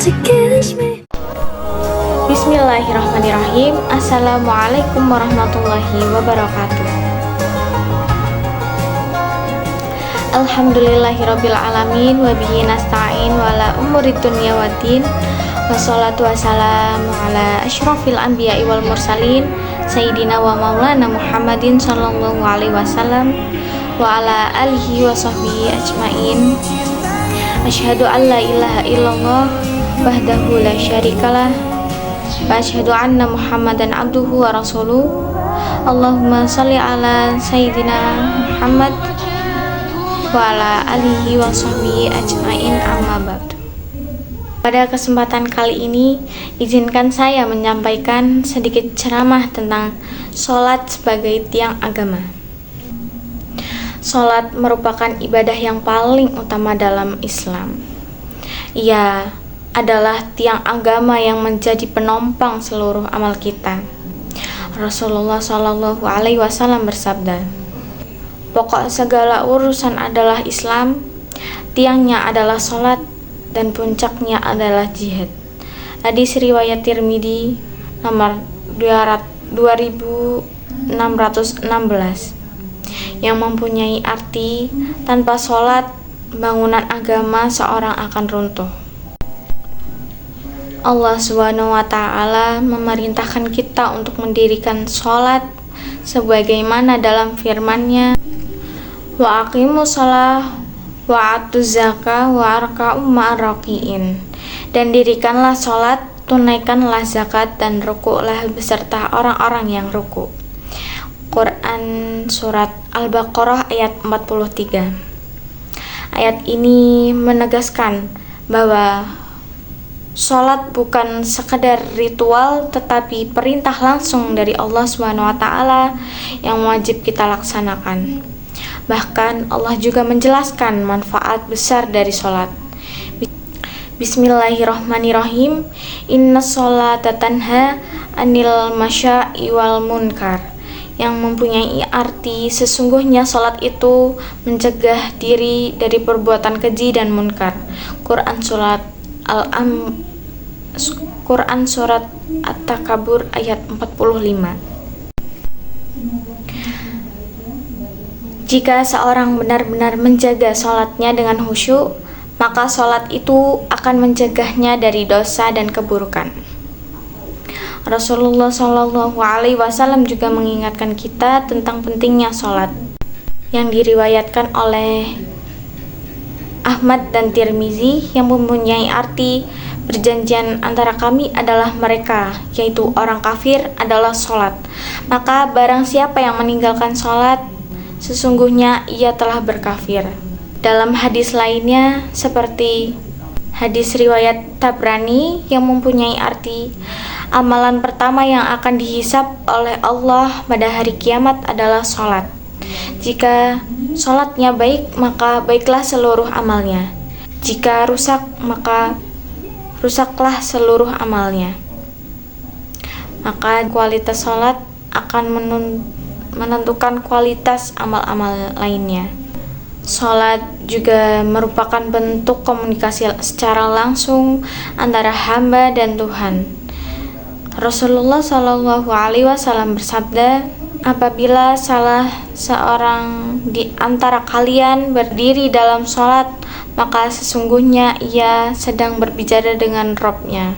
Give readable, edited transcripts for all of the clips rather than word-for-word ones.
to kiss me. Bismillahirrahmanirrahim. Assalamualaikum warahmatullahi wabarakatuh. Alhamdulillahirabbil alamin wa bihi nasta'in wa ala umurid dunya waddin. Wassalatu wassalamu ala asyrafil anbiya'i wal mursalin sayyidina wa maulana Muhammadin sallallahu alaihi wasallam wa ala alihi wa sahbihi ajmain. Asyhadu an la ilaha illallah wahdahu la syarikalah wa asyhadu anna Muhammadan abduhu wa rasuluh. Allahumma shalli ala sayyidina Muhammad wa ala alihi wa sahbihi ajmain, amma ba'du. Pada kesempatan kali ini, izinkan saya menyampaikan sedikit ceramah tentang sholat sebagai tiang agama. Sholat merupakan ibadah yang paling utama dalam Islam. Ia adalah tiang agama yang menjadi penopang seluruh amal kita. Rasulullah Shallallahu Alaihi Wasallam bersabda, "Pokok segala urusan adalah Islam, tiangnya adalah sholat, dan puncaknya adalah jihad." Hadis riwayat Tirmidzi nomor 2616, yang mempunyai arti tanpa sholat bangunan agama seorang akan runtuh. Allah Subhanahu wa Ta'ala memerintahkan kita untuk mendirikan sholat sebagaimana dalam firman-Nya, "Wa aqimus shalah wa atuz zakah wa arka'u ma'arraqiin." Dan dirikanlah sholat, tunaikanlah zakat, dan rukuklah beserta orang-orang yang rukuk. Quran Surat Al-Baqarah ayat 43. Ayat ini menegaskan bahwa sholat bukan sekadar ritual, tetapi perintah langsung dari Allah SWT yang wajib kita laksanakan. Bahkan Allah juga menjelaskan manfaat besar dari sholat. Bismillahirrahmanirrahim. Inna sholata tanha anil masya'i wal munkar, yang mempunyai arti sesungguhnya sholat itu mencegah diri dari perbuatan keji dan munkar. Quran Surat At-Takabur ayat 45. Jika seorang benar-benar menjaga sholatnya dengan khusyuk, maka sholat itu akan mencegahnya dari dosa dan keburukan. Rasulullah Shallallahu Alaihi Wasallam juga mengingatkan kita tentang pentingnya sholat, yang diriwayatkan oleh Ahmad dan Tirmizi, yang mempunyai arti perjanjian antara kami adalah mereka, yaitu orang kafir adalah sholat. Maka barang siapa yang meninggalkan sholat, sesungguhnya ia telah berkafir. Dalam hadis lainnya seperti hadis riwayat Tabrani yang mempunyai arti, amalan pertama yang akan dihisab oleh Allah pada hari kiamat adalah sholat. Jika sholatnya baik, maka baiklah seluruh amalnya. Jika rusak, maka rusaklah seluruh amalnya. Maka kualitas sholat akan menentukan kualitas amal-amal lainnya. Sholat juga merupakan bentuk komunikasi secara langsung antara hamba dan Tuhan. Rasulullah Shallallahu Alaihi Wasallam bersabda, "Apabila salah seorang di antara kalian berdiri dalam sholat, maka sesungguhnya ia sedang berbicara dengan Rabb-nya."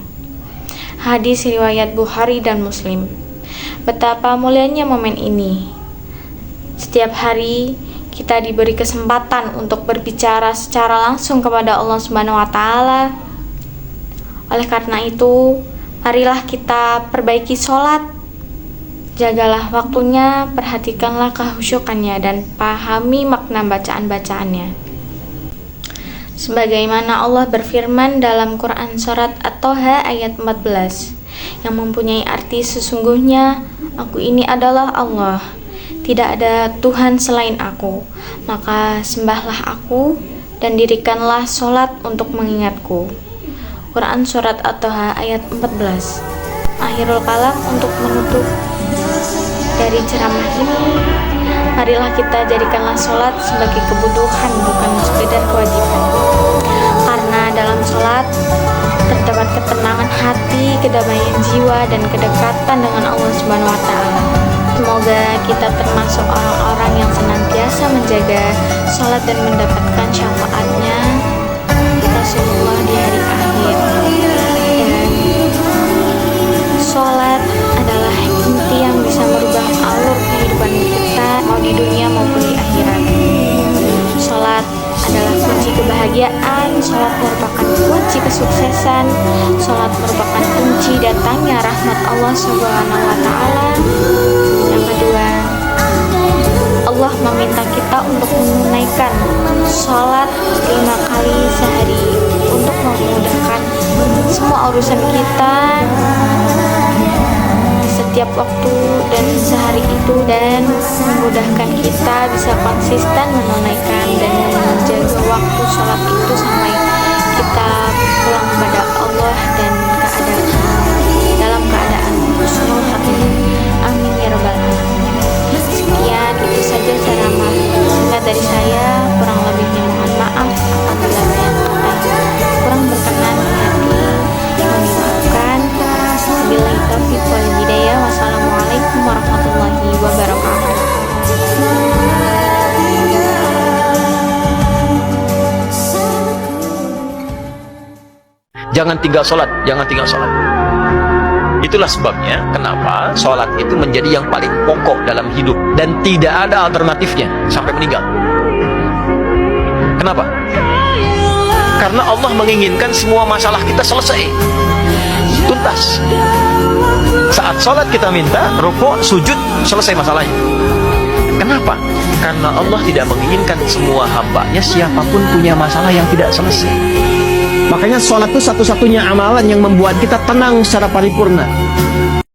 Hadis riwayat Bukhari dan Muslim. Betapa mulianya momen ini. Setiap hari kita diberi kesempatan untuk berbicara secara langsung kepada Allah Subhanahu wa Ta'ala. Oleh karena itu, marilah kita perbaiki sholat. Jagalah waktunya, perhatikanlah kehusyukannya, dan pahami makna bacaan-bacaannya. Sebagaimana Allah berfirman dalam Quran Surat At-Toha ayat 14, yang mempunyai arti sesungguhnya aku ini adalah Allah, tidak ada Tuhan selain aku, maka sembahlah aku dan dirikanlah sholat untuk mengingatku. Quran Surat At-Toha ayat 14. Akhirul kalam, untuk menutup dari ceramah ini, marilah kita jadikanlah sholat sebagai kebutuhan, bukan sekedar kewajiban. Karena dalam sholat terdapat kedamaian jiwa dan kedekatan dengan Allah Subhanahu wa taala. Semoga kita termasuk orang-orang yang senantiasa menjaga sholat dan mendapatkan syafaatnya Rasulullah di hari akhir. Dan sholat adalah inti yang bisa merubah alur kehidupan kita, mau di dunia maupun di akhirat. Sholat adalah kunci kebahagiaan, sholat merupakan kunci kesuksesan, sholat merupakan kunci datangnya rahmat Allah Subhanahu wa taala. Yang kedua, Allah meminta kita untuk menunaikan sholat 5 kali sehari untuk memudahkan semua urusan kita di setiap waktu dan sehari itu, dan memudahkan kita bisa konsisten menunaikan dan menjaga waktu sholat itu sampai kita pulang kepada Allah dan dalam keadaan husnul khatimah. Amin ya rabbal alamin. Sekian itu saja ceramah singkat dari saya, kurang lebihnya mohon maaf apabila banyak kata kurang berkenan di hati, mohon dimaafkan. Wabillahi taufiq wal hidayah. Wassalamualaikum warahmatullahi wabarakatuh. Jangan tinggal sholat, jangan tinggal sholat. Itulah sebabnya kenapa sholat itu menjadi yang paling pokok dalam hidup dan tidak ada alternatifnya sampai meninggal. Kenapa? Karena Allah menginginkan semua masalah kita selesai, tuntas. Saat sholat kita minta rukuk, sujud, selesai masalahnya. Kenapa? Karena Allah tidak menginginkan semua hambanya siapapun punya masalah yang tidak selesai. Makanya sholat itu satu-satunya amalan yang membuat kita tenang secara paripurna.